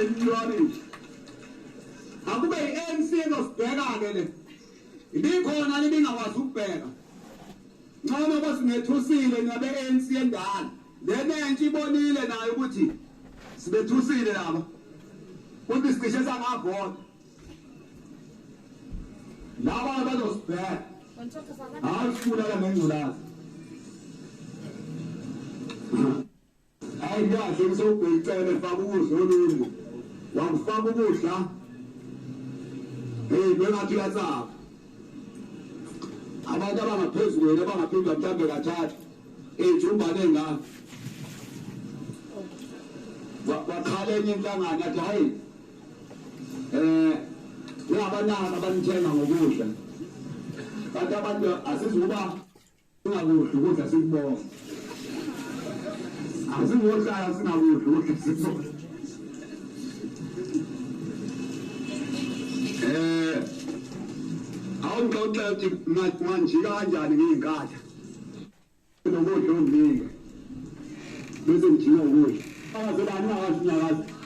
nemiliyoni akube i-ANC ezosibheka-ke le ibikhona libingakwazi ukubheka noma basingethusile nabe-ANC endala lenentsha ibonile nayo ukuthi sibethusile laba ukuthi sicishe sangavota laba bazosibheka hayi sifuna ngengculazi hayi kahle ngisogwicele faka ukudla olunye wangifaka ukudla bengathi uyatsaba abantu abangaphezulu wena abangaphindwa mhlawumbe kathathu ejumbane ngakho wakhala enye inhlangano yathi hayi ngabanaka abanithenga ngokudla kanti abantu asizuba singakudla ukudla sikubonga asingohlala singakudla ukudla sikubonga awungixoxela ukuthi manjika kanjani ngiy'nkatha nokudla onginika bese ngijika ukudla angazebani ngakasinyakazi